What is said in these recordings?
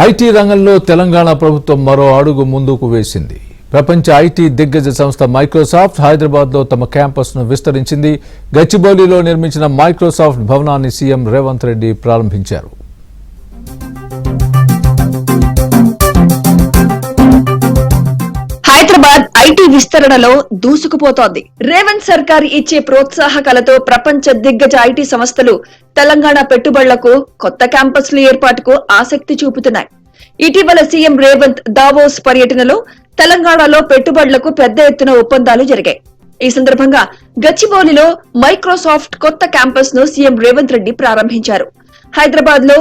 IT రంగంలో తెలంగాణ ప్రభుత్వం మరో అడుగు ముందుకు వేసింది. ప్రపంచ ఐటీ దిగ్గజ సంస్థ మైక్రోసాఫ్ట్ హైదరాబాద్లో తమ క్యాంపస్ను విస్తరించింది. గచ్చిబౌలిలో నిర్మించిన మైక్రోసాఫ్ట్ భవనాన్ని సీఎం రేవంత్ రెడ్డి ప్రారంభించారు. హైదరాబాద్ ఐటీ విస్తరణలో దూసుకుపోతోంది. రేవంత్ సర్కార్ ఇచ్చే ప్రోత్సాహకాలతో ప్రపంచ దిగ్గజ ఐటీ సంస్థలు తెలంగాణ పెట్టుబడులకు కొత్త క్యాంపస్ల ఏర్పాటుకు ఆసక్తి చూపుతున్నాయి. ఇటీవల సీఎం రేవంత్ దావోస్ పర్యటనలో తెలంగాణలో పెట్టుబడులకు పెద్ద ఎత్తున ఒప్పందాలు జరిగాయి. ఈ సందర్భంగా గచ్చిబౌలిలో మైక్రోసాఫ్ట్ కొత్త క్యాంపస్ ను సీఎం రేవంత్ రెడ్డి ప్రారంభించారు. హైదరాబాద్ లో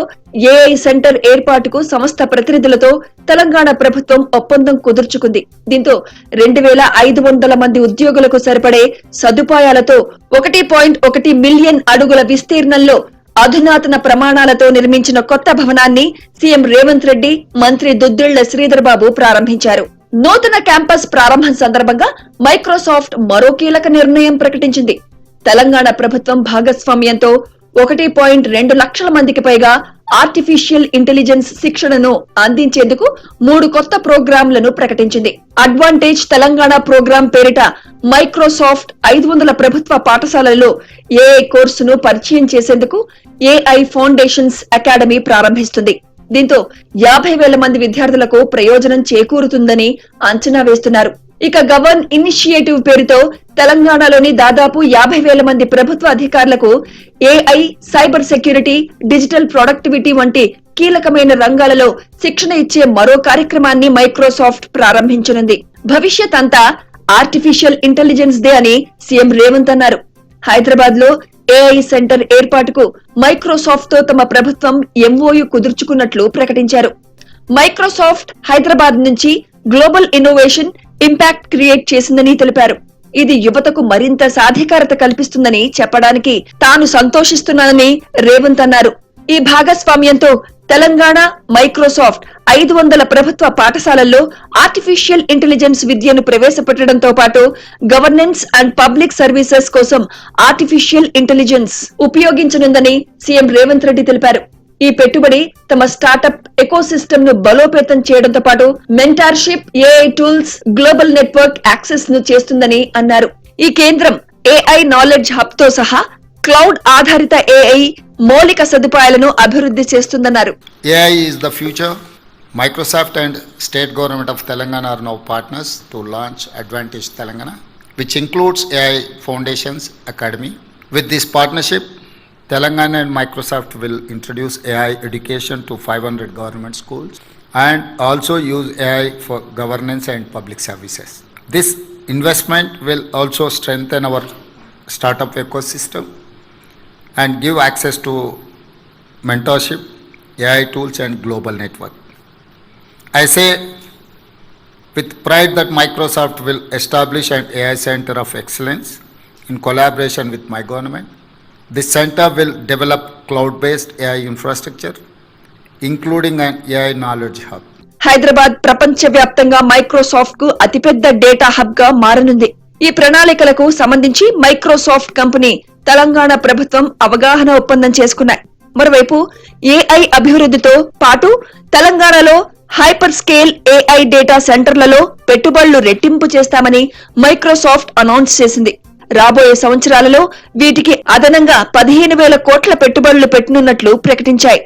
ఏఐ సెంటర్ ఏర్పాటుకు సంస్థ ప్రతినిధులతో తెలంగాణ ప్రభుత్వం ఒప్పందం కుదుర్చుకుంది. దీంతో 2500 మంది ఉద్యోగులకు సరిపడే సదుపాయాలతో 1.1 మిలియన్ అడుగుల విస్తీర్ణంలో అధునాతన ప్రమాణాలతో నిర్మించిన కొత్త భవనాన్ని సీఎం రేవంత్ రెడ్డి, మంత్రి దుద్దిళ్ల శ్రీధర్ బాబు ప్రారంభించారు. నూతన క్యాంపస్ ప్రారంభం సందర్భంగా మైక్రోసాఫ్ట్ మరో కీలక నిర్ణయం ప్రకటించింది. తెలంగాణ ప్రభుత్వం భాగస్వామ్యంతో 1.2 లక్షల మందికి పైగా ఆర్టిఫిషియల్ ఇంటెలిజెన్స్ శిక్షణను అందించేందుకు 3 కొత్త ప్రోగ్రాంలను ప్రకటించింది. అడ్వాంటేజ్ తెలంగాణ ప్రోగ్రాం పేరిట మైక్రోసాఫ్ట్ 500 ప్రభుత్వ పాఠశాలల్లో ఏఐ కోర్సును పరిచయం చేసేందుకు ఏఐ ఫౌండేషన్స్ అకాడమీ ప్రారంభిస్తుంది. దీంతో 50,000 మంది విద్యార్థులకు ప్రయోజనం చేకూరుతుందని అంచనా వేస్తున్నారు. ఇక గవర్న్ ఇనిషియేటివ్ పేరుతో తెలంగాణలోని దాదాపు 50,000 మంది ప్రభుత్వ అధికారులకు AI, cyber security, digital productivity వంటి కీలకమైన రంగాలలో శిక్షణ ఇచ్చే మరో కార్యక్రమాన్ని మైక్రోసాఫ్ట్ ప్రారంభించనుంది. భవిష్యత్ అంతా ఆర్టిఫిషియల్ ఇంటెలిజెన్స్ డే అని సీఎం రేవంత్ అన్నారు. హైదరాబాద్ లో ఏఐ సెంటర్ ఏర్పాటుకు మైక్రోసాఫ్ట్ తో తమ ప్రభుత్వం ఎంఓయూ కుదుర్చుకున్నట్లు ప్రకటించారు. మైక్రోసాఫ్ట్ హైదరాబాద్ నుంచి గ్లోబల్ ఇన్నోవేషన్ ఇంపాక్ట్ క్రియేట్ చేసిందని తెలిపారు. ఇది యువతకు మరింత సాధికారత కల్పిస్తుందని చెప్పడానికి తాను సంతోషిస్తున్నానని రేవంత్ అన్నారు. ఈ భాగస్వామ్యంతో తెలంగాణ మైక్రోసాఫ్ట్ 500 ప్రభుత్వ పాఠశాలల్లో ఆర్టిఫిషియల్ ఇంటెలిజెన్స్ విద్యను ప్రవేశపెట్టడంతో పాటు గవర్నెన్స్ అండ్ పబ్లిక్ సర్వీసెస్ కోసం ఆర్టిఫిషియల్ ఇంటెలిజెన్స్ ఉపయోగించనుందని సీఎం రేవంత్ రెడ్డి తెలిపారు. ఈ పెట్టుబడి తమ స్టార్టప్ ఎకోసిస్టమ్ ను బలోపేతం చేయడంతో పాటు mentorship, AI tools, global network access ను చేస్తుందని అన్నారు. ఈ కేంద్రం ఏఐ నాలెడ్జ్ హబ్ తో సహా క్లౌడ్ ఆధారిత ఏఐ మౌలిక సదుపాయాలను అభివృద్ధి చేస్తుందన్నారు. AI is the future. Microsoft and State Government of Telangana are now partners to launch Advantage Telangana, which includes AI Foundations Academy. With this partnership, Telangana and Microsoft will introduce AI education to 500 government schools and also use AI for governance and public services. This investment will also strengthen our startup ecosystem and give access to mentorship, AI tools and global network. I say with pride that Microsoft will establish an AI center of excellence in collaboration with my government. This center will develop cloud-based AI infrastructure, including an AI knowledge hub. Hyderabad ప్రపంచవ్యాప్తంగా Microsoft కు అతిపెద్ద data hub గా మారనుంది. ఈ ప్రణాళికలకు సంబంధించి Microsoft company, Telangana ప్రభుత్వం అవగాహన ఒప్పందం చేసుకున్నాయి. మరోవైపు ఏఐ అభివృద్ధితో పాటు తెలంగాణలో హైపర్ స్కేల్ ఏఐ డేటా సెంటర్లలో పెట్టుబడులు రెట్టింపు చేస్తామని మైక్రోసాఫ్ట్ అనౌన్స్ చేసింది. రాబోయే సంవత్సరాలలో వీటికి అదనంగా 15,000 కోట్ల పెట్టుబడులు పెట్టనున్నట్లు ప్రకటించాయి.